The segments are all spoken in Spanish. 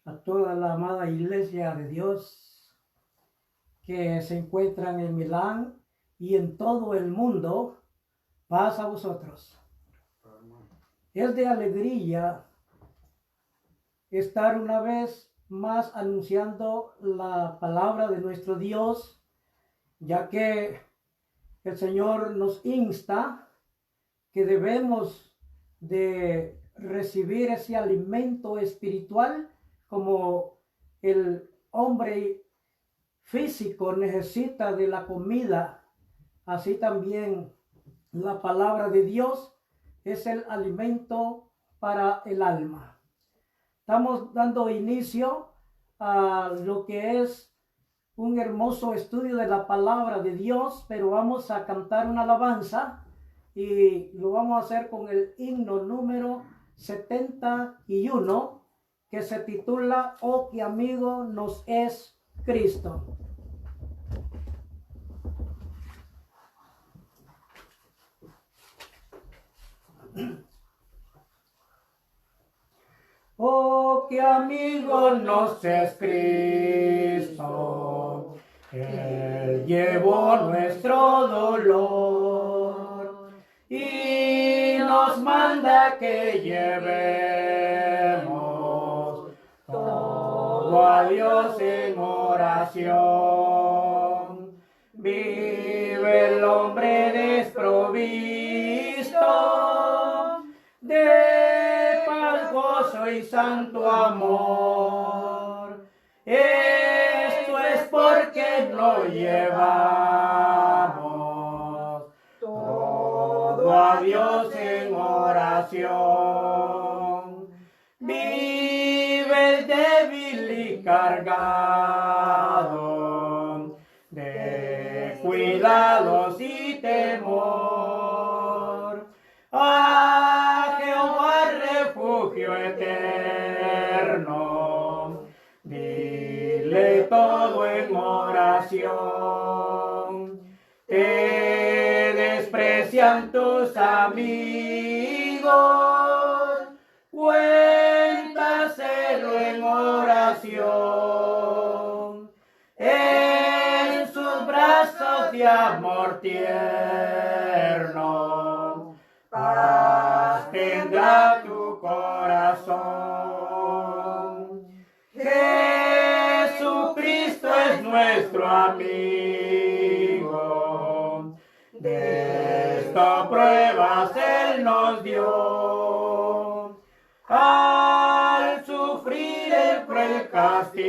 a toda la amada iglesia de Dios que se encuentran en Milán y en todo el mundo. Paz a vosotros. Es de alegría estar una vez más anunciando la palabra de nuestro Dios, ya que el Señor nos insta que debemos de recibir ese alimento espiritual como el hombre físico necesita de la comida. Así también la palabra de Dios es el alimento para el alma. Estamos dando inicio a lo que es un hermoso estudio de la palabra de Dios, pero vamos a cantar una alabanza y lo vamos a hacer con el himno número 71 que se titula Oh, qué amigo nos es Cristo. Oh, qué amigo nos es Cristo, Él llevó nuestro dolor y nos manda que llevemos todo a Dios en oración. Vive el hombre desprovisto de paz, gozo y santo amor. Esto es porque no llevamos todo a Dios en oración. Vive el débil y cargado de cuidados y temor. A Jehová refugio eterno, dile todo en oración. Te desprecian tus amigos, cuéntaselo en oración. En sus brazos de amor tierno, paz tendrá tu corazón. Jesucristo es nuestro amigo, de esta pruebas Él nos dio. Al sufrir el cruel castigo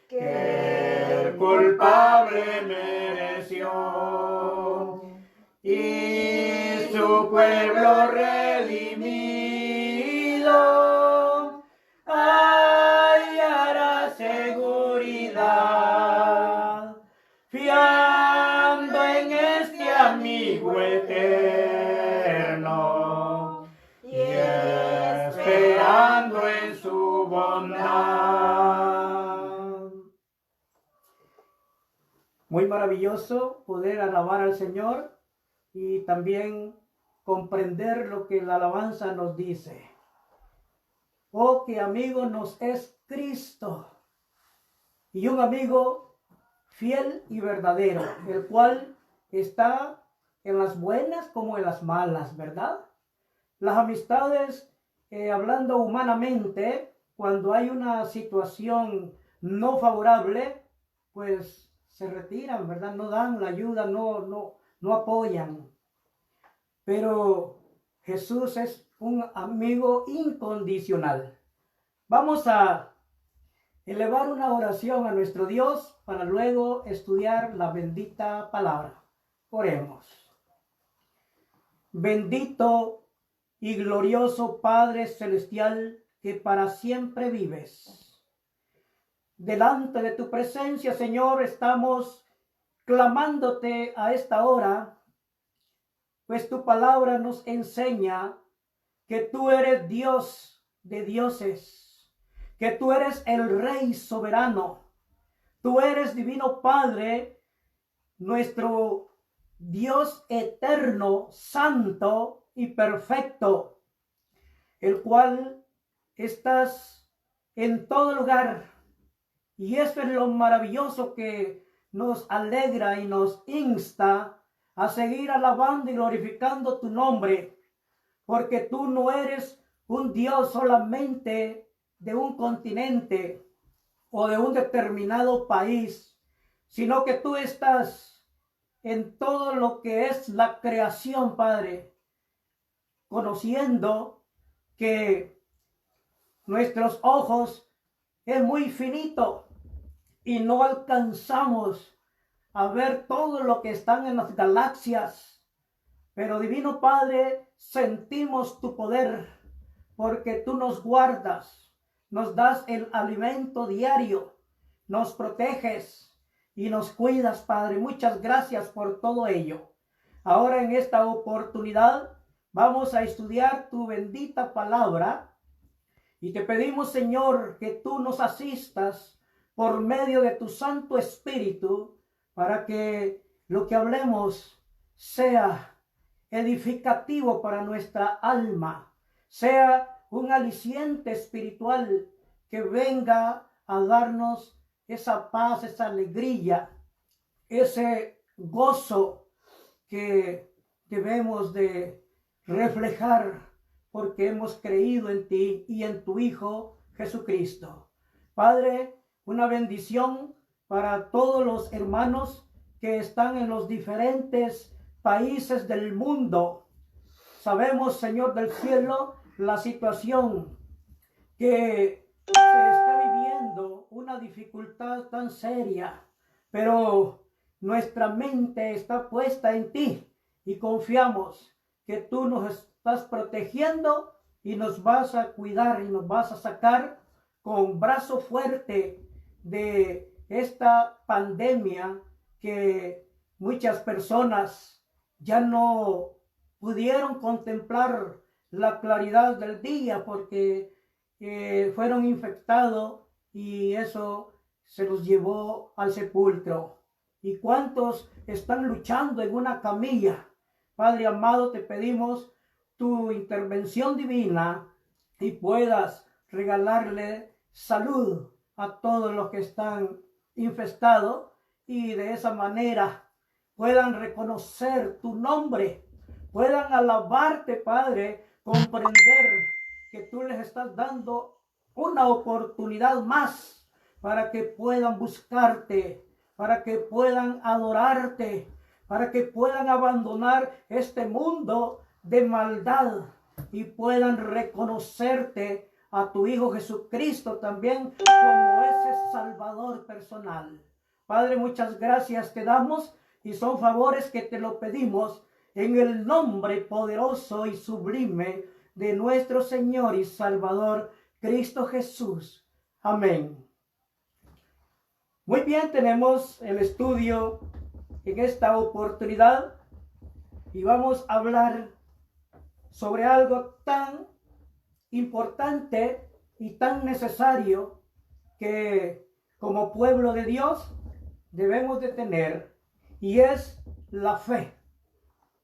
que el culpable mereció, y su pueblo redimido hallará seguridad, fiando en este amigo eterno y esperando en su bondad. Muy maravilloso poder alabar al Señor y también comprender lo que la alabanza nos dice. Oh, qué amigo nos es Cristo, y un amigo fiel y verdadero, el cual está en las buenas como en las malas, ¿verdad? Las amistades, hablando humanamente, cuando hay una situación no favorable, pues se retiran, ¿verdad? No dan la ayuda, no apoyan. Pero Jesús es un amigo incondicional. Vamos a elevar una oración a nuestro Dios para luego estudiar la bendita palabra. Oremos. Bendito y glorioso Padre Celestial, que para siempre vives. Delante de tu presencia, Señor, estamos clamándote a esta hora, pues tu palabra nos enseña que tú eres Dios de dioses, que tú eres el Rey soberano, tú eres Divino Padre, nuestro Dios eterno, santo y perfecto, el cual estás en todo lugar. Y eso es lo maravilloso que nos alegra y nos insta a seguir alabando y glorificando tu nombre, porque tú no eres un Dios solamente de un continente o de un determinado país, sino que tú estás en todo lo que es la creación, Padre, conociendo que nuestros ojos es muy finito y no alcanzamos a ver todo lo que están en las galaxias. Pero Divino Padre, sentimos tu poder porque tú nos guardas, nos das el alimento diario, nos proteges y nos cuidas, Padre. Muchas gracias por todo ello. Ahora en esta oportunidad vamos a estudiar tu bendita palabra y te pedimos, Señor, que tú nos asistas por medio de tu Santo Espíritu para que lo que hablemos sea edificativo para nuestra alma, sea un aliciente espiritual que venga a darnos esa paz, esa alegría, ese gozo que debemos de reflejar porque hemos creído en ti y en tu Hijo Jesucristo. Padre, una bendición para todos los hermanos que están en los diferentes países del mundo. Sabemos, Señor del cielo, la situación que se está viviendo, una dificultad tan seria, pero nuestra mente está puesta en ti y confiamos que tú nos estás protegiendo y nos vas a cuidar y nos vas a sacar con brazo fuerte de esta pandemia que muchas personas ya no pudieron contemplar la claridad del día porque fueron infectados y eso se los llevó al sepulcro. ¿Y cuántos están luchando en una camilla? Padre amado, te pedimos tu intervención divina y puedas regalarle salud a todos los que están infestados y de esa manera puedan reconocer tu nombre, puedan alabarte, Padre, comprender que tú les estás dando una oportunidad más para que puedan buscarte, para que puedan adorarte, para que puedan abandonar este mundo de maldad y puedan reconocerte a tu Hijo Jesucristo también como ese Salvador personal. Padre, muchas gracias te damos y son favores que te lo pedimos en el nombre poderoso y sublime de nuestro Señor y Salvador Cristo Jesús. Amén. Muy bien, tenemos el estudio en esta oportunidad y vamos a hablar sobre algo tan importante y tan necesario que como pueblo de Dios debemos de tener, y es la fe.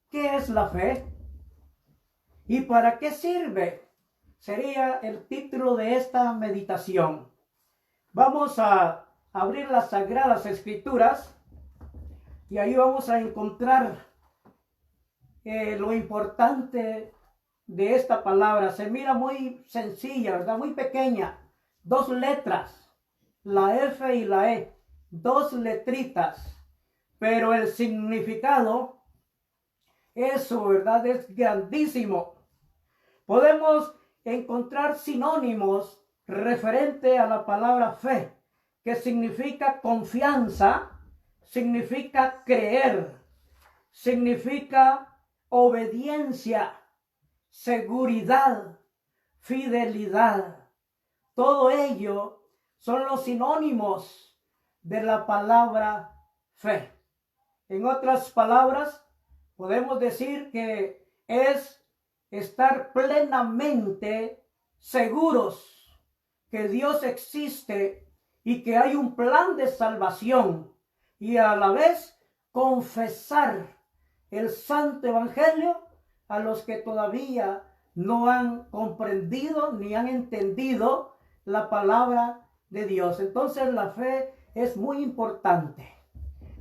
¿Qué es la fe? ¿Y para qué sirve? Sería el título de esta meditación. Vamos a abrir las Sagradas Escrituras y ahí vamos a encontrar lo importante de esta palabra. Se mira muy sencilla, ¿verdad? Muy pequeña. 2 letras, la F y la E. 2 letritas. Pero el significado, eso, ¿verdad? Es grandísimo. Podemos encontrar sinónimos referente a la palabra fe, que significa confianza, significa creer, significa obediencia, seguridad, fidelidad. Todo ello son los sinónimos de la palabra fe. En otras palabras, podemos decir que es estar plenamente seguros que Dios existe y que hay un plan de salvación, y a la vez confesar el santo evangelio a los que todavía no han comprendido ni han entendido la palabra de Dios. Entonces la fe es muy importante.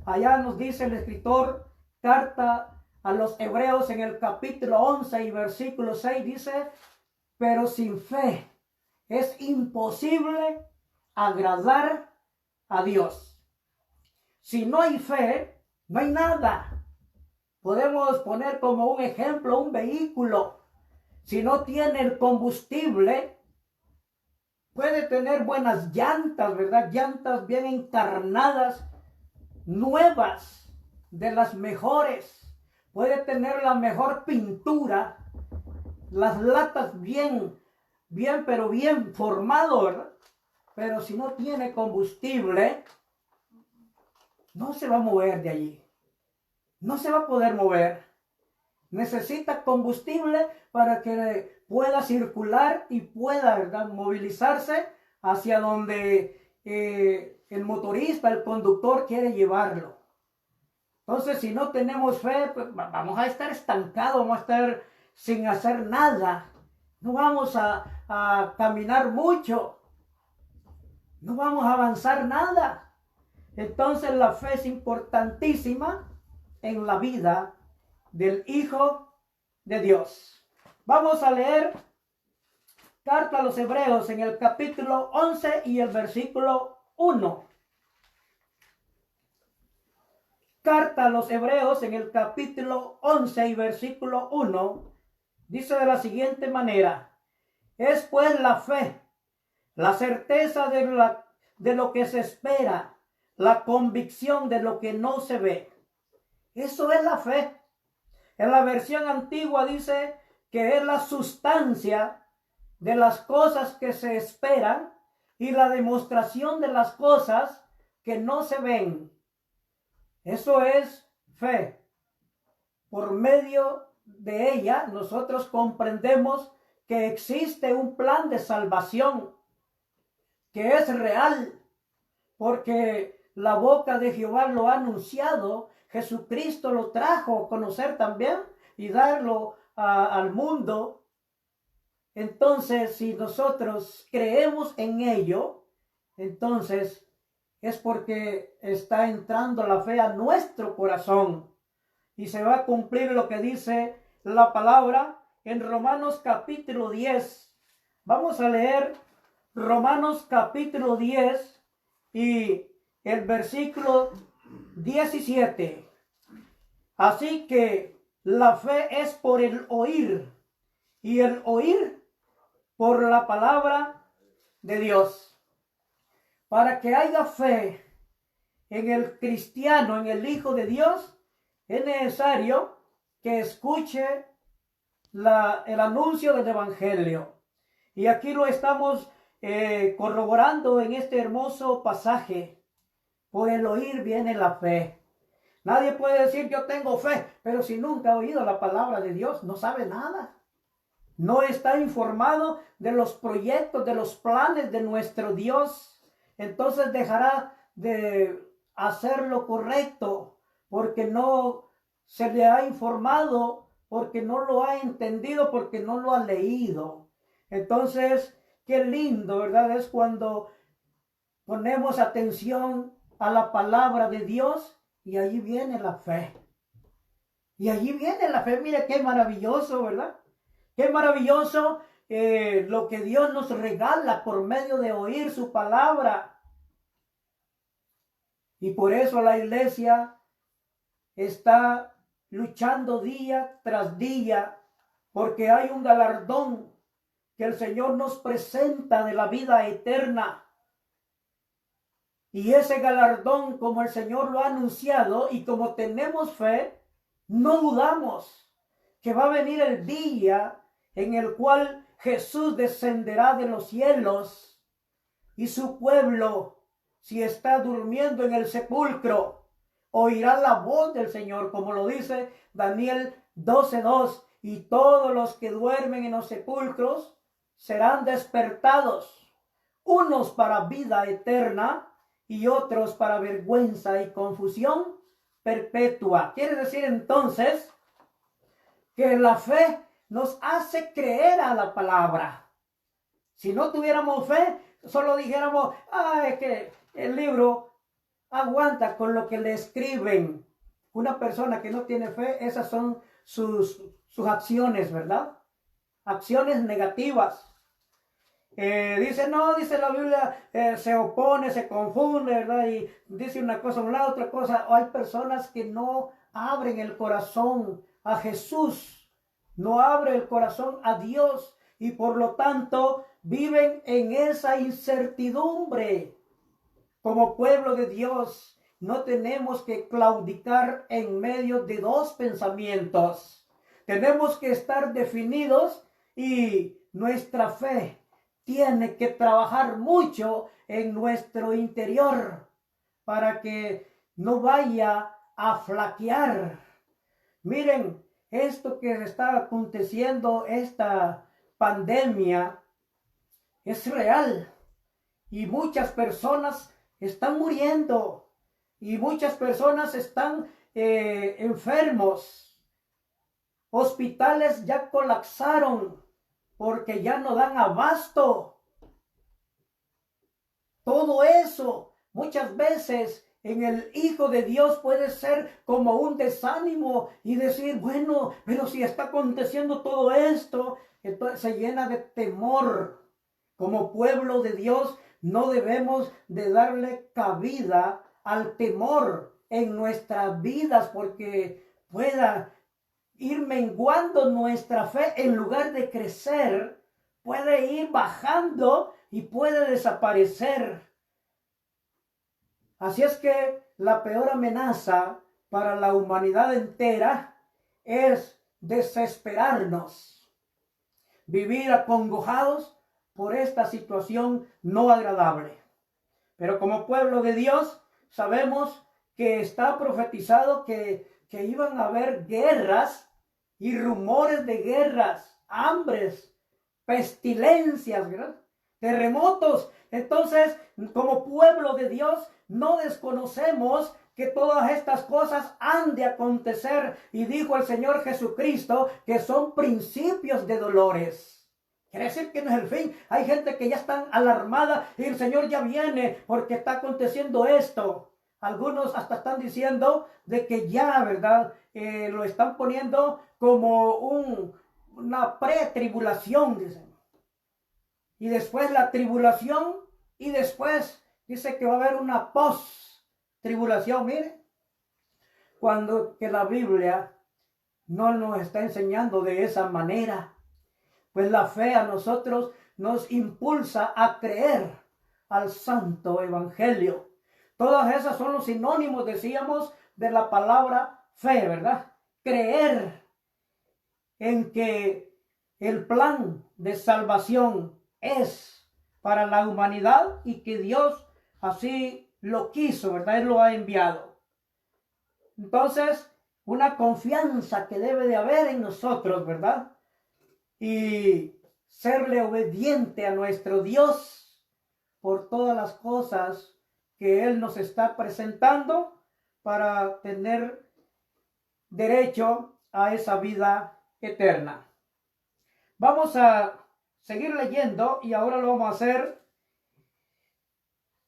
Allá nos dice el escritor, carta a los Hebreos en el capítulo 11 y versículo 6, dice, pero sin fe es imposible agradar a Dios. Si no hay fe, no hay nada. Podemos poner como un ejemplo un vehículo. Si no tiene el combustible, puede tener buenas llantas, ¿verdad? Llantas bien encarnadas, nuevas, de las mejores. Puede tener la mejor pintura, las latas bien formado, ¿verdad? Pero si no tiene combustible, no se va a mover de allí. No se va a poder mover. Necesita combustible para que pueda circular y pueda, ¿verdad?, movilizarse hacia donde el motorista, el conductor quiere llevarlo. Entonces, si no tenemos fe, pues vamos a estar estancados, vamos a estar sin hacer nada. No vamos a caminar mucho. No vamos a avanzar nada. Entonces, la fe es importantísima en la vida del Hijo de Dios. Vamos a leer carta a los Hebreos en el capítulo 11 y el versículo 1. Carta a los Hebreos en el capítulo 11 y versículo 1 dice de la siguiente manera: es pues la fe, la certeza de lo que se espera, la convicción de lo que no se ve. Eso es la fe. En la versión antigua dice que es la sustancia de las cosas que se esperan y la demostración de las cosas que no se ven. Eso es fe. Por medio de ella nosotros comprendemos que existe un plan de salvación que es real, porque la boca de Jehová lo ha anunciado. Jesucristo lo trajo a conocer también y darlo al mundo. Entonces, si nosotros creemos en ello, entonces es porque está entrando la fe a nuestro corazón y se va a cumplir lo que dice la palabra en Romanos capítulo 10. Vamos a leer Romanos capítulo 10 y el versículo 17. Así que la fe es por el oír y el oír por la palabra de Dios. Para que haya fe en el cristiano, en el Hijo de Dios, es necesario que escuche el anuncio del Evangelio. Y aquí lo estamos corroborando en este hermoso pasaje. Por el oír viene la fe. Nadie puede decir yo tengo fe, pero si nunca ha oído la palabra de Dios, no sabe nada. No está informado de los proyectos, de los planes de nuestro Dios. Entonces dejará de hacer lo correcto porque no se le ha informado, porque no lo ha entendido, porque no lo ha leído. Entonces, qué lindo, ¿verdad? Es cuando ponemos atención a la palabra de Dios y allí viene la fe. Y allí viene la fe. Mire qué maravilloso, ¿verdad? Qué maravilloso lo que Dios nos regala por medio de oír su palabra. Y por eso la iglesia está luchando día tras día, porque hay un galardón que el Señor nos presenta de la vida eterna. Y ese galardón, como el Señor lo ha anunciado y como tenemos fe, no dudamos que va a venir el día en el cual Jesús descenderá de los cielos y su pueblo, si está durmiendo en el sepulcro, oirá la voz del Señor, como lo dice Daniel 12:2, y todos los que duermen en los sepulcros serán despertados, unos para vida eterna y otros para vergüenza y confusión perpetua. Quiere decir entonces que la fe nos hace creer a la palabra. Si no tuviéramos fe, solo dijéramos, es que el libro aguanta con lo que le escriben. Una persona que no tiene fe, esas son sus acciones, ¿verdad? Acciones negativas. Dice, no, dice la Biblia, se opone, se confunde, ¿verdad? Y dice una cosa a un lado, otra cosa. Hay personas que no abren el corazón a Jesús, no abren el corazón a Dios y por lo tanto viven en esa incertidumbre. Como pueblo de Dios, no tenemos que claudicar en medio de dos pensamientos. Tenemos que estar definidos y nuestra fe tiene que trabajar mucho en nuestro interior para que no vaya a flaquear. Miren, esto que está aconteciendo, esta pandemia, es real y muchas personas están muriendo y muchas personas están enfermos. Hospitales ya colapsaron porque ya no dan abasto. Todo eso muchas veces en el Hijo de Dios puede ser como un desánimo y decir, bueno, pero si está aconteciendo todo esto, entonces se llena de temor. Como pueblo de Dios no debemos de darle cabida al temor en nuestras vidas porque pueda ir menguando nuestra fe en lugar de crecer, puede ir bajando y puede desaparecer. Así es que la peor amenaza para la humanidad entera es desesperarnos, vivir acongojados por esta situación no agradable. Pero como pueblo de Dios sabemos que está profetizado que iban a haber guerras y rumores de guerras, hambres, pestilencias, ¿verdad? Terremotos. Entonces, como pueblo de Dios, no desconocemos que todas estas cosas han de acontecer. Y dijo el Señor Jesucristo que son principios de dolores. Quiere decir que no es el fin. Hay gente que ya están alarmada y el Señor ya viene porque está aconteciendo esto. Algunos hasta están diciendo de que ya, ¿verdad? Lo están poniendo como una pretribulación, dicen. Y después la tribulación y después dice que va a haber una post-tribulación. Mire, cuando que la Biblia no nos está enseñando de esa manera. Pues la fe a nosotros nos impulsa a creer al santo evangelio. Todas esas son los sinónimos, decíamos, de la palabra fe, ¿verdad? Creer en que el plan de salvación es para la humanidad y que Dios así lo quiso, ¿verdad? Él lo ha enviado. Entonces, una confianza que debe de haber en nosotros, ¿verdad? Y serle obediente a nuestro Dios por todas las cosas que Él nos está presentando para tener derecho a esa vida eterna. Vamos a seguir leyendo y ahora lo vamos a hacer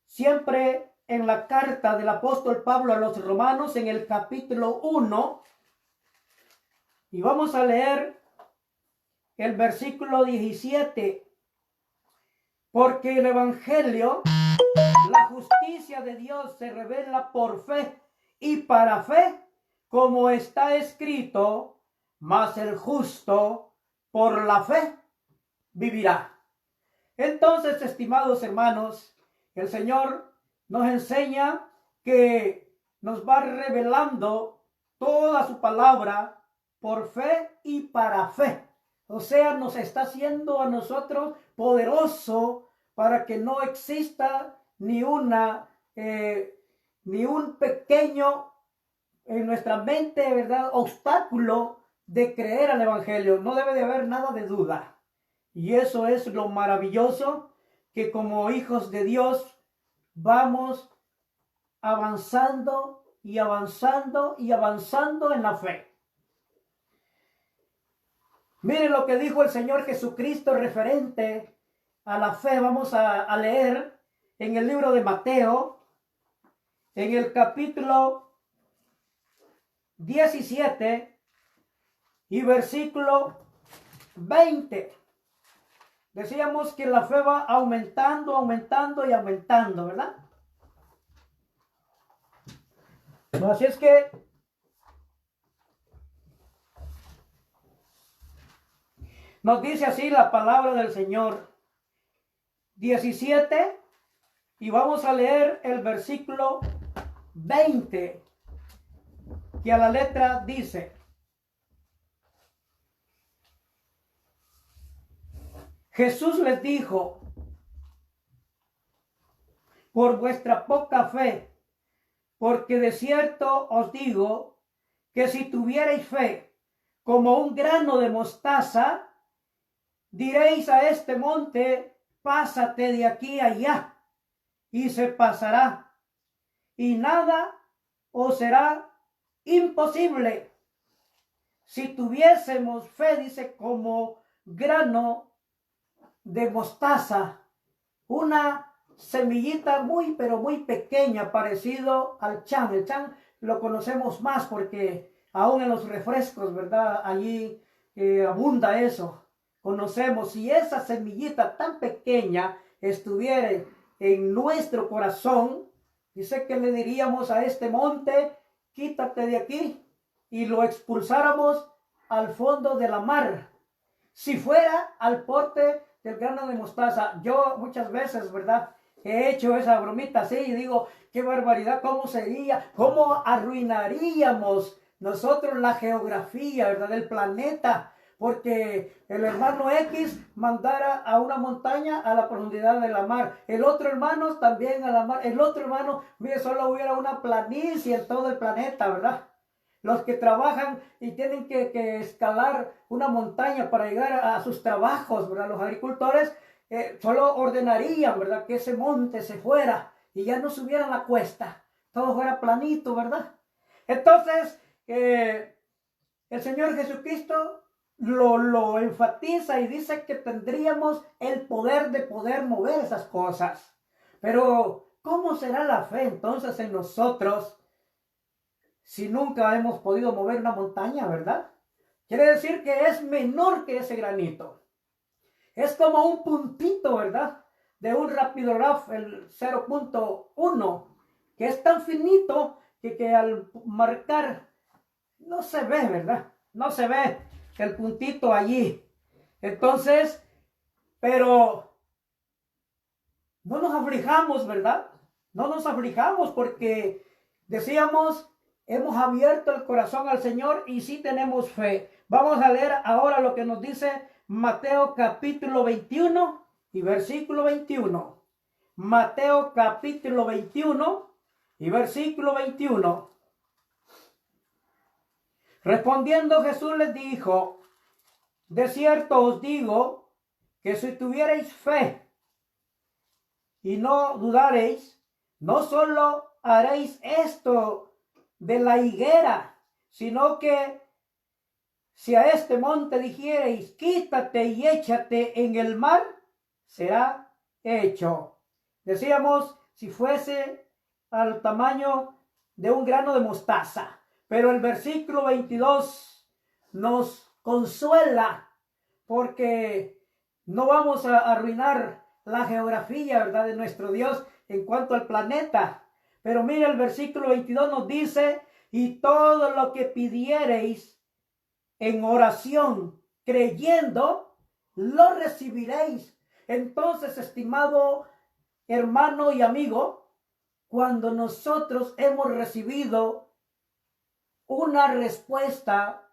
siempre en la carta del apóstol Pablo a los Romanos en el capítulo 1 y vamos a leer el versículo 17, porque el evangelio, la justicia de Dios se revela por fe y para fe, como está escrito, mas el justo por la fe vivirá. Entonces, estimados hermanos, el Señor nos enseña que nos va revelando toda su palabra por fe y para fe. O sea, nos está haciendo a nosotros poderoso para que no exista ni un pequeño en nuestra mente, ¿verdad?, obstáculo de creer al evangelio. No debe de haber nada de duda. Y eso es lo maravilloso, que como hijos de Dios vamos avanzando y avanzando y avanzando en la fe. Miren lo que dijo el Señor Jesucristo referente a la fe. Vamos a leer en el libro de Mateo, en el capítulo 17 y versículo 20. Decíamos que la fe va aumentando, aumentando y aumentando, ¿verdad? Así es que nos dice así la palabra del Señor. 17 y vamos a leer el versículo 20, que a la letra dice: Jesús les dijo: por vuestra poca fe, porque de cierto os digo que si tuvierais fe como un grano de mostaza, diréis a este monte: pásate de aquí a allá, y se pasará, y nada os será imposible. Si tuviésemos fe, dice, como grano de mostaza, una semillita muy pero muy pequeña, parecido al chan. El chan lo conocemos más porque aún en los refrescos, ¿verdad? Allí abunda eso. Conocemos. Si esa semillita tan pequeña estuviera en nuestro corazón, dice que le diríamos a este monte: quítate de aquí, y lo expulsáramos al fondo de la mar. Si fuera al porte del grano de mostaza. Yo muchas veces, ¿verdad?, he hecho esa bromita así y digo: qué barbaridad, cómo sería, cómo arruinaríamos nosotros la geografía, ¿verdad?, del planeta, porque el hermano X mandara a una montaña a la profundidad de la mar, el otro hermano también a la mar, el otro hermano, mire, solo hubiera una planicie en todo el planeta, ¿verdad? Los que trabajan y tienen que escalar una montaña para llegar a sus trabajos, ¿verdad? Los agricultores solo ordenarían, ¿verdad?, que ese monte se fuera y ya no subiera la cuesta, todo fuera planito, ¿verdad? Entonces, el Señor Jesucristo lo enfatiza y dice que tendríamos el poder de poder mover esas cosas. Pero, ¿cómo será la fe entonces en nosotros si nunca hemos podido mover una montaña, verdad? Quiere decir que es menor que ese granito. Es como un puntito, ¿verdad?, de un rapidograph, el 0.1, que es tan finito que al marcar no se ve, ¿verdad? No se ve el puntito allí. Entonces, pero no nos aflijamos, ¿verdad? No nos aflijamos porque decíamos: hemos abierto el corazón al Señor y sí tenemos fe. Vamos a leer ahora lo que nos dice Mateo capítulo 21 y versículo 21. Mateo capítulo 21 y versículo 21. Respondiendo Jesús les dijo: de cierto os digo que si tuvierais fe y no dudaréis, no solo haréis esto de la higuera, sino que si a este monte dijereis: quítate y échate en el mar, será hecho. Decíamos, si fuese al tamaño de un grano de mostaza. Pero el versículo 22 nos consuela porque no vamos a arruinar la geografía, ¿verdad?, de nuestro Dios en cuanto al planeta. Pero mira, el versículo 22 nos dice: y todo lo que pidiereis en oración, creyendo, lo recibiréis. Entonces, estimado hermano y amigo, cuando nosotros hemos recibido una respuesta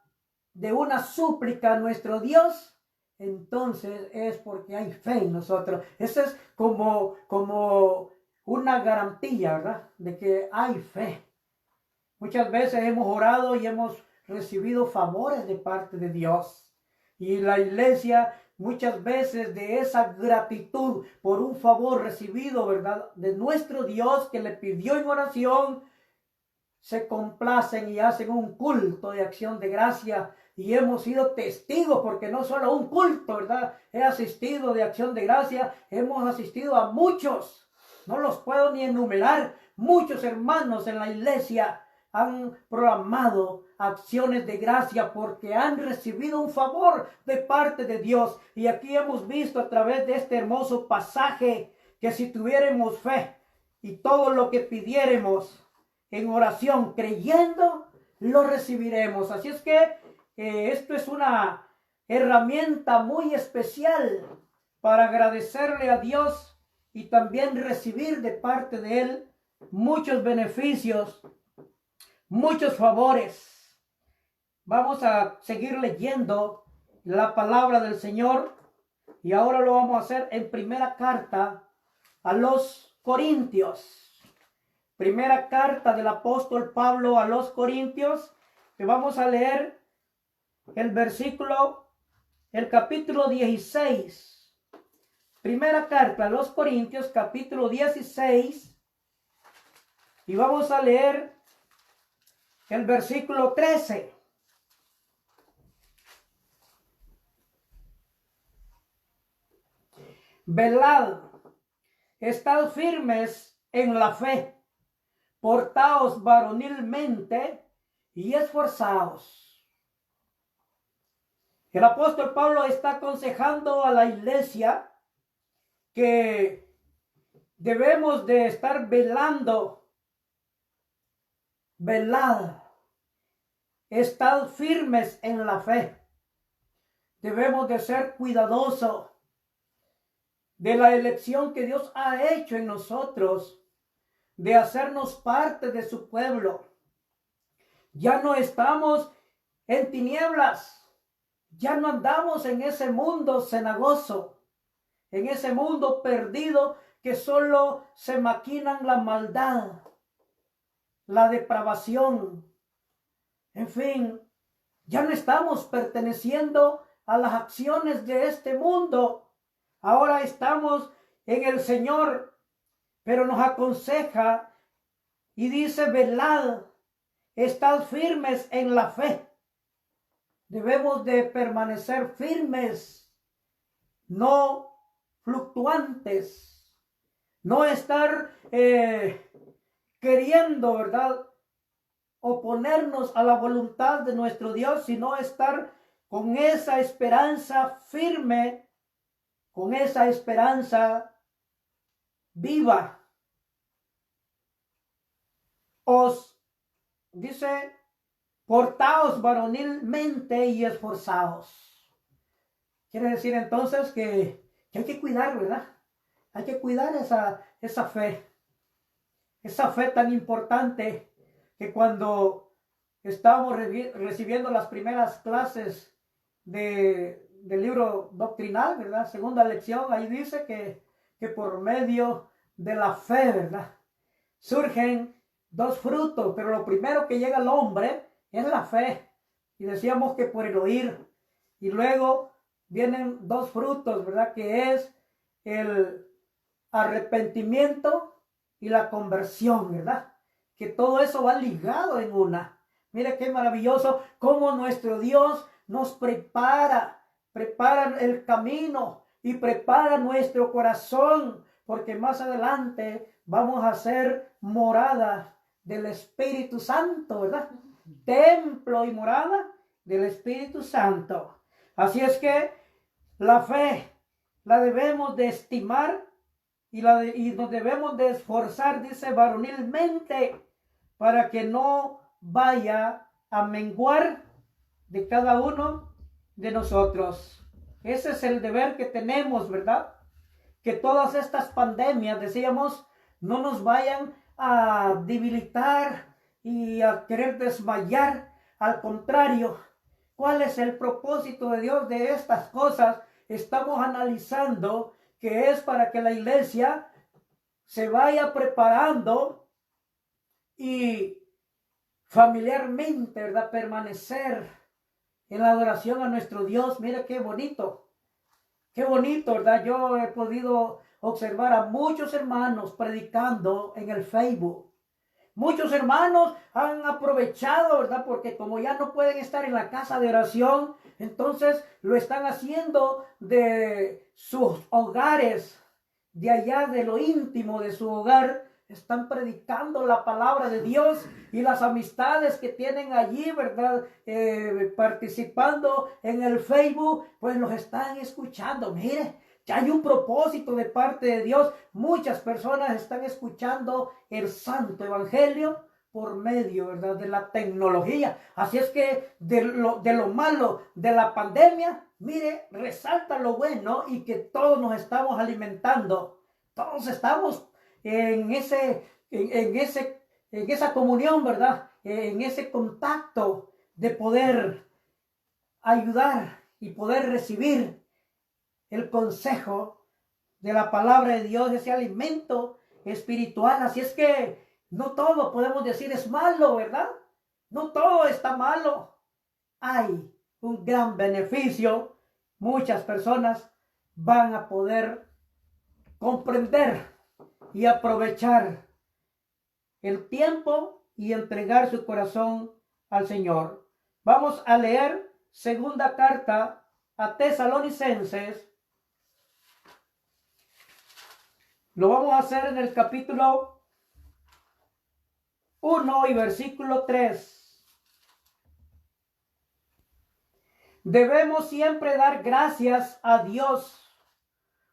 de una súplica a nuestro Dios, entonces es porque hay fe en nosotros. Eso es como una garantía, ¿verdad?, de que hay fe. Muchas veces hemos orado y hemos recibido favores de parte de Dios. Y la iglesia, muchas veces, de esa gratitud por un favor recibido, ¿verdad?, de nuestro Dios que le pidió en oración, se complacen y hacen un culto de acción de gracia y hemos sido testigos, porque no solo un culto, ¿verdad? He asistido de Acción de Gracia, hemos asistido a muchos, no los puedo ni enumerar, muchos hermanos en la iglesia han programado acciones de gracia porque han recibido un favor de parte de Dios. Y aquí hemos visto a través de este hermoso pasaje que si tuviéramos fe y todo lo que pidiéremos en oración creyendo, lo recibiremos. Así es que esto es una herramienta muy especial para agradecerle a Dios y también recibir de parte de Él muchos beneficios, muchos favores. Vamos a seguir leyendo la palabra del Señor y ahora lo vamos a hacer en primera carta a los Corintios. Primera carta del apóstol Pablo a los Corintios, que vamos a leer el capítulo 16. Primera carta a los Corintios, capítulo 16, y vamos a leer el versículo 13. Velad, estad firmes en la fe, portaos varonilmente y esforzaos. El apóstol Pablo está aconsejando a la iglesia que debemos de estar velando. Velad, estad firmes en la fe. Debemos de ser cuidadosos de la elección que Dios ha hecho en nosotros, de hacernos parte de su pueblo. Ya no estamos en tinieblas, ya no andamos en ese mundo cenagoso, en ese mundo perdido que solo se maquinan la maldad, la depravación. En fin, ya no estamos perteneciendo a las acciones de este mundo. Ahora estamos en el Señor, pero nos aconseja y dice: velad, estad firmes en la fe. Debemos de permanecer firmes, no fluctuantes, no estar queriendo, ¿verdad?, oponernos a la voluntad de nuestro Dios, sino estar con esa esperanza firme, con esa esperanza viva. Dice, portaos varonilmente y esforzaos. Quiere decir entonces que hay que cuidar, ¿verdad? Hay que cuidar esa fe. Esa fe tan importante que cuando estábamos recibiendo las primeras clases del libro doctrinal, ¿verdad? Segunda lección, ahí dice que por medio de la fe, ¿verdad?, surgen dos frutos, pero lo primero que llega al hombre es la fe. Y decíamos que por el oír. Y luego vienen dos frutos, ¿verdad?, que es el arrepentimiento y la conversión, ¿verdad? Que todo eso va ligado en una. Mire qué maravilloso cómo nuestro Dios nos prepara el camino y prepara nuestro corazón, porque más adelante vamos a ser morada del Espíritu Santo, ¿verdad? Templo y morada del Espíritu Santo. Así es que la fe la debemos de estimar y nos debemos de esforzar, dice, varonilmente, para que no vaya a menguar de cada uno de nosotros. Ese es el deber que tenemos, ¿verdad? Que todas estas pandemias, decíamos, no nos vayan a debilitar y a querer desmayar. Al contrario, ¿cuál es el propósito de Dios de estas cosas? Estamos analizando que es para que la iglesia se vaya preparando y familiarmente, ¿verdad?, permanecer en la adoración a nuestro Dios. Mira qué bonito, ¿verdad? Yo he podido observar a muchos hermanos predicando en el Facebook, Muchos hermanos han aprovechado, ¿verdad? Porque como ya no pueden estar en la casa de oración, entonces lo están haciendo de sus hogares, de allá de lo íntimo de su hogar. Están predicando la palabra de Dios y las amistades que tienen allí, ¿verdad? Participando en el Facebook, pues los están escuchando. Mire, ya hay un propósito de parte de Dios. Muchas personas están escuchando el santo evangelio por medio, ¿verdad?, de la tecnología. Así es que de lo malo de la pandemia, mire, resalta lo bueno y que todos nos estamos alimentando. Todos estamos en esa comunión, ¿verdad? En ese contacto de poder ayudar y poder recibir el consejo de la palabra de Dios, ese alimento espiritual. Así es que no todo podemos decir es malo, ¿verdad? No todo está malo. Hay un gran beneficio. Muchas personas van a poder comprender y aprovechar el tiempo y entregar su corazón al Señor. Vamos a leer segunda carta a Tesalonicenses. Lo vamos a hacer en el capítulo 1 y versículo 3. Debemos siempre dar gracias a Dios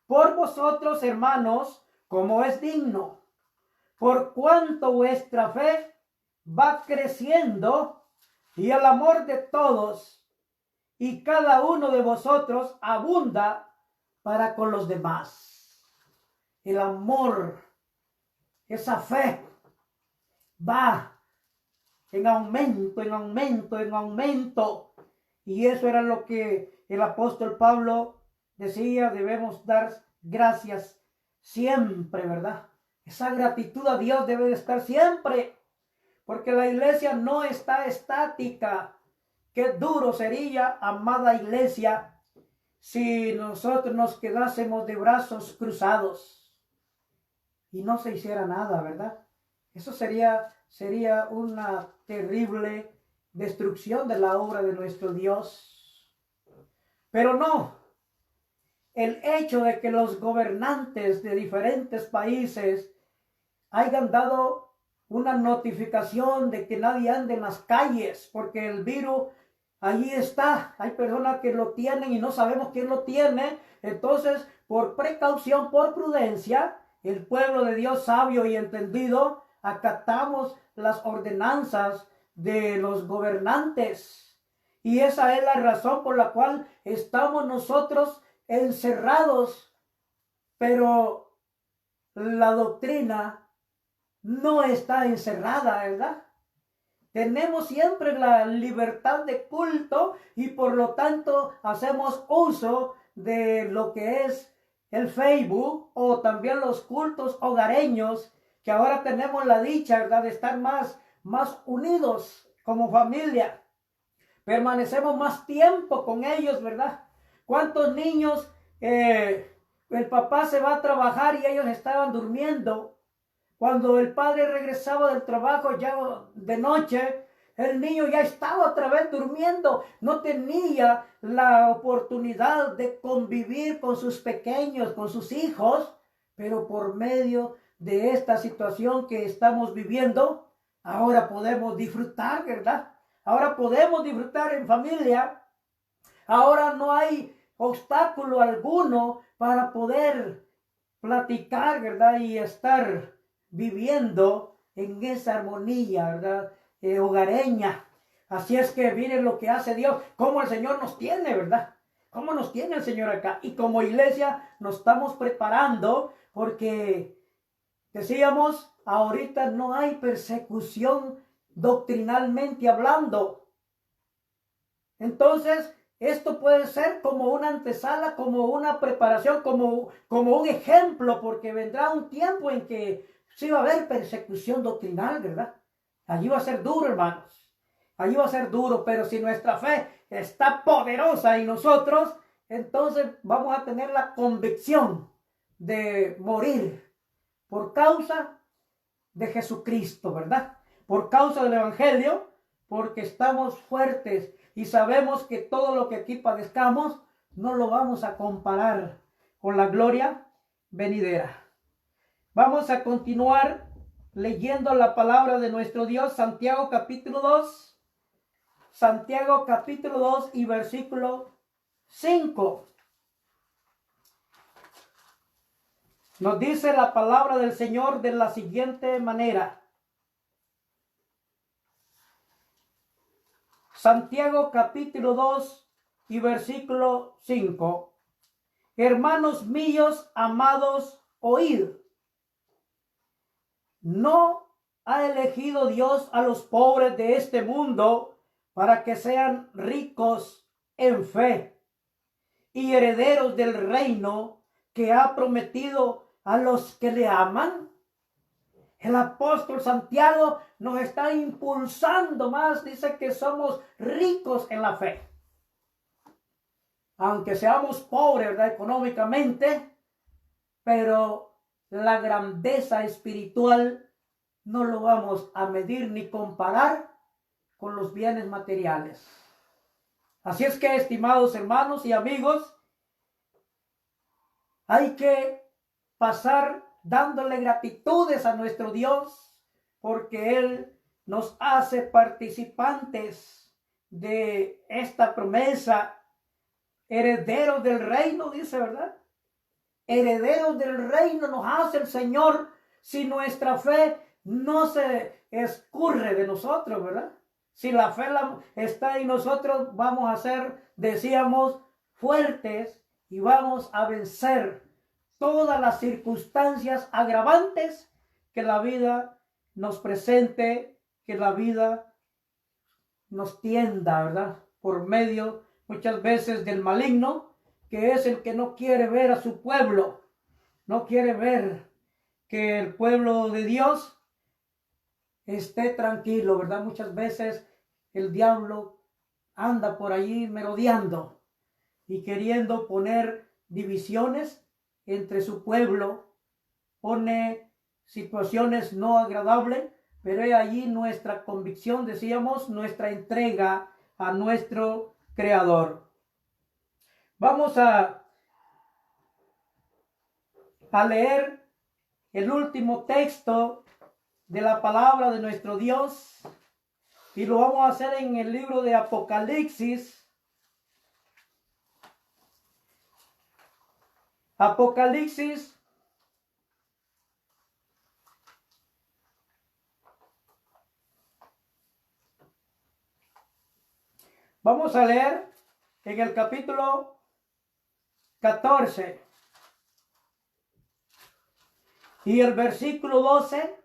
por vosotros, hermanos, como es digno, por cuanto vuestra fe va creciendo y el amor de todos y cada uno de vosotros abunda para con los demás. El amor, esa fe va en aumento, en aumento, en aumento. Y eso era lo que el apóstol Pablo decía: debemos dar gracias siempre, ¿verdad? Esa gratitud a Dios debe de estar siempre, porque la iglesia no está estática. Qué duro sería, amada iglesia, si nosotros nos quedásemos de brazos cruzados y no se hiciera nada, ¿verdad? Eso sería una terrible destrucción de la obra de nuestro Dios. Pero no, el hecho de que los gobernantes de diferentes países hayan dado una notificación de que nadie ande en las calles porque el virus allí está. Hay personas que lo tienen y no sabemos quién lo tiene. Entonces, por precaución, por prudencia, el pueblo de Dios sabio y entendido acatamos las ordenanzas de los gobernantes. Y esa es la razón por la cual estamos nosotros encerrados. Pero la doctrina no está encerrada, ¿verdad? Tenemos siempre la libertad de culto y por lo tanto hacemos uso de lo que es el Facebook o también los cultos hogareños, que ahora tenemos la dicha, ¿verdad?, de estar más unidos como familia. Permanecemos más tiempo con ellos, ¿verdad? ¿Cuántos niños, el papá se va a trabajar y ellos estaban durmiendo? Cuando el padre regresaba del trabajo ya de noche, el niño ya estaba otra vez durmiendo. No tenía la oportunidad de convivir con sus pequeños, con sus hijos. Pero por medio de esta situación que estamos viviendo, ahora podemos disfrutar, ¿verdad? Ahora podemos disfrutar en familia. Ahora no hay obstáculo alguno para poder platicar, ¿verdad? Y estar viviendo en esa armonía, ¿verdad? Hogareña. Así es que miren lo que hace Dios, cómo el Señor nos tiene, ¿verdad? Cómo nos tiene el Señor acá. Y como iglesia nos estamos preparando porque decíamos, ahorita no hay persecución doctrinalmente hablando. Entonces, esto puede ser como una antesala, como una preparación, como un ejemplo, porque vendrá un tiempo en que sí va a haber persecución doctrinal, ¿verdad? Allí va a ser duro, hermanos. Allí va a ser duro, pero si nuestra fe está poderosa en nosotros, entonces vamos a tener la convicción de morir por causa de Jesucristo, ¿verdad? por causa del Evangelio, porque estamos fuertes y sabemos que todo lo que aquí padezcamos no lo vamos a comparar con la gloria venidera. Vamos a continuar leyendo la palabra de nuestro Dios, Santiago capítulo 2. Santiago capítulo 2 y versículo 5. Nos dice la palabra del Señor de la siguiente manera. Santiago capítulo 2 y versículo 5. Hermanos míos, amados, oíd. ¿No ha elegido Dios a los pobres de este mundo para que sean ricos en fe y herederos del reino que ha prometido a los que le aman? El apóstol Santiago nos está impulsando más, dice que somos ricos en la fe. Aunque seamos pobres, ¿verdad?, económicamente, pero la grandeza espiritual no lo vamos a medir ni comparar con los bienes materiales. Así es que, estimados hermanos y amigos, hay que pasar dándole gratitudes a nuestro Dios, porque Él nos hace participantes de esta promesa, herederos del reino, dice, ¿verdad? Herederos del reino nos hace el Señor si nuestra fe no se escurre de nosotros, ¿verdad? Si la fe está en nosotros, vamos a ser, decíamos, fuertes y vamos a vencer todas las circunstancias agravantes que la vida nos presente, que la vida nos tienda, ¿verdad? Por medio muchas veces del maligno, que es el que no quiere ver a su pueblo, no quiere ver que el pueblo de Dios esté tranquilo, ¿verdad? Muchas veces el diablo anda por allí merodeando y queriendo poner divisiones entre su pueblo, pone situaciones no agradables, pero es allí nuestra convicción, decíamos, nuestra entrega a nuestro Creador. Vamos a leer el último texto de la palabra de nuestro Dios y lo vamos a hacer en el libro de Apocalipsis. Apocalipsis vamos a leer en el capítulo 14 y el versículo 12,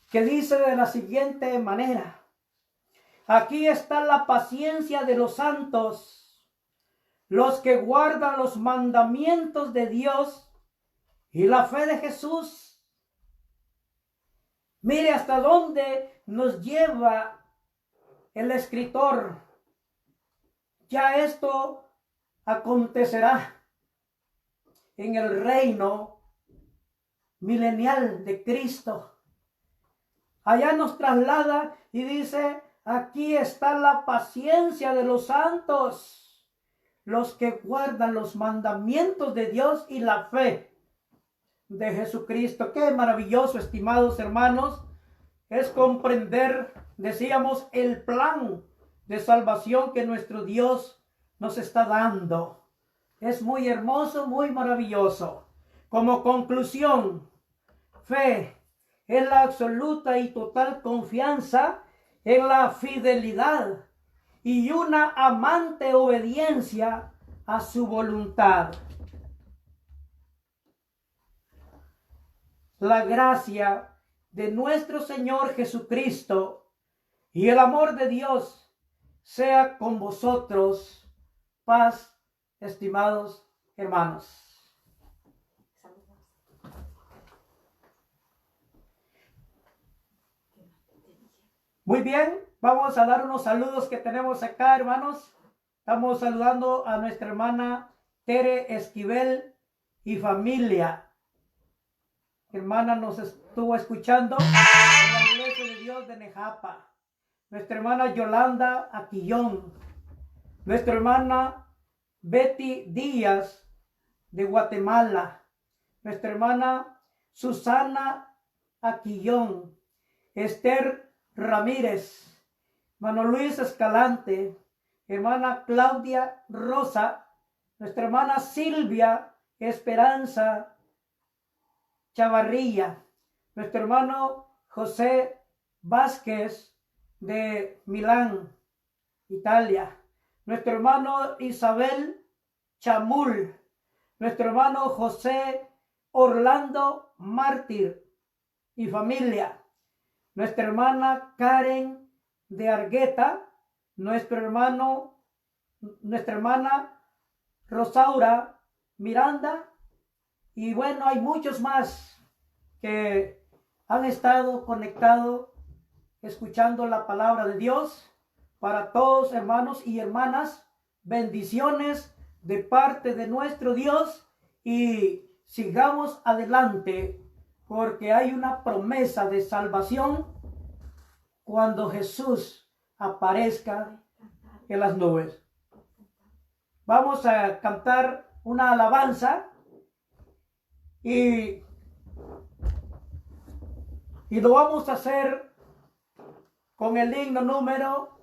que dice de la siguiente manera: aquí está la paciencia de los santos, los que guardan los mandamientos de Dios y la fe de Jesús. Mire hasta dónde nos lleva el escritor. Ya esto acontecerá en el reino milenial de Cristo. Allá nos traslada y dice: aquí está la paciencia de los santos, los que guardan los mandamientos de Dios y la fe de Jesucristo. Qué maravilloso, estimados hermanos, es comprender, decíamos, el plan de salvación que nuestro Dios nos está dando. Es muy hermoso, muy maravilloso. Como conclusión, fe es la absoluta y total confianza en la fidelidad y una amante obediencia a su voluntad. La gracia de nuestro Señor Jesucristo y el amor de Dios sea con vosotros. Paz, estimados hermanos. Muy bien, vamos a dar unos saludos que tenemos acá, hermanos. Estamos saludando a nuestra hermana Tere Esquivel y familia. Hermana nos estuvo escuchando en la Iglesia de Dios de Nejapa. Nuestra hermana Yolanda Aquillón. Nuestra hermana Betty Díaz de Guatemala. Nuestra hermana Susana Aquillón. Esther Ramírez. Hermano Luis Escalante. Hermana Claudia Rosa. Nuestra hermana Silvia Esperanza Chavarrilla. Nuestro hermano José Vázquez de Milán, Italia. Nuestro hermano Isabel Chamul. Nuestro hermano José Orlando Mártir y familia. Nuestra hermana Karen de Argueta. Nuestra hermana Rosaura Miranda, y bueno, hay muchos más que han estado conectados escuchando la palabra de Dios. Para todos, hermanos y hermanas, bendiciones de parte de nuestro Dios, y sigamos adelante porque hay una promesa de salvación cuando Jesús aparezca en las nubes. Vamos a cantar una alabanza y lo vamos a hacer con el himno número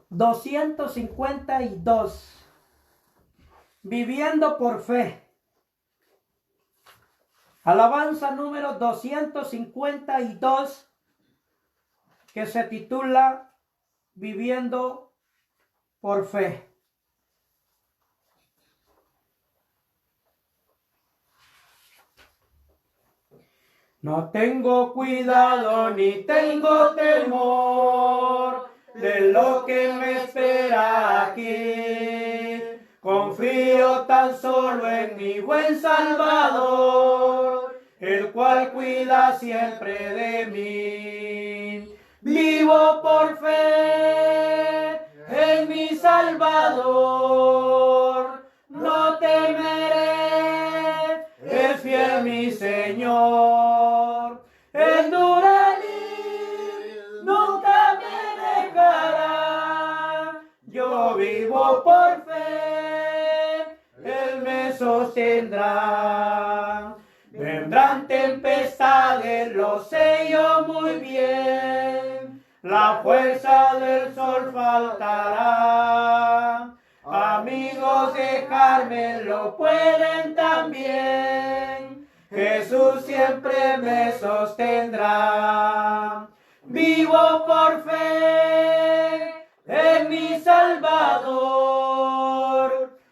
252, Viviendo por Fe. Alabanza número 252, que se titula Viviendo por Fe. No tengo cuidado ni tengo temor de lo que me espera aquí. Confío tan solo en mi buen Salvador, el cual cuida siempre de mí. Vivo por fe en mi Salvador, no temeré, es fiel mi Señor. El Duralí nunca me dejará, yo vivo por fe, Él me sostendrá. Vendrán tempestades, lo sé yo muy bien, la fuerza del sol faltará. Amigos, dejarme lo pueden también, Jesús siempre me sostendrá. Vivo por fe en mi Salvador,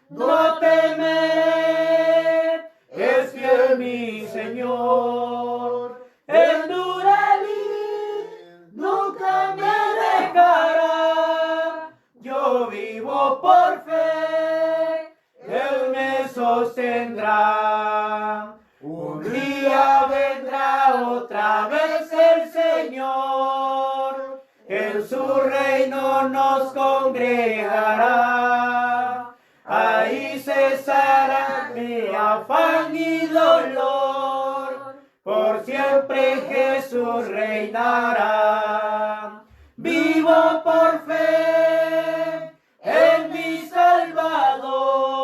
no temeré, es fiel mi Señor. El Duralí nunca me dejará, yo vivo por fe, Él me sostendrá. Un día vendrá otra vez el Señor, en su reino nos congregará. Ahí cesará mi afán y dolor, por siempre Jesús reinará. Vivo por fe en mi Salvador,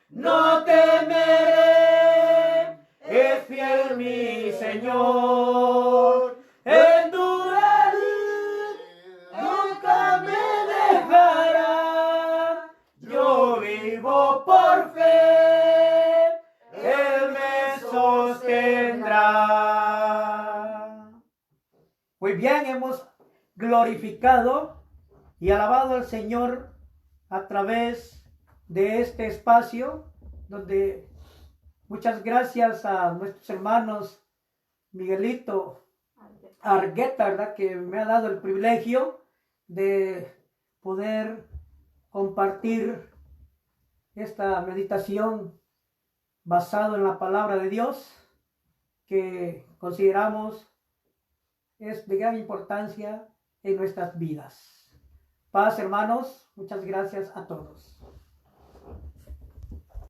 no temeré, es fiel mi Señor. El Duralí nunca me dejará, yo vivo por fe, Él me sostendrá. Muy bien, hemos glorificado y alabado al Señor a través de este espacio, donde muchas gracias a nuestros hermanos Miguelito Argueta, ¿verdad?, que me ha dado el privilegio de poder compartir esta meditación basado en la palabra de Dios, que consideramos es de gran importancia en nuestras vidas. Paz, hermanos, muchas gracias a todos.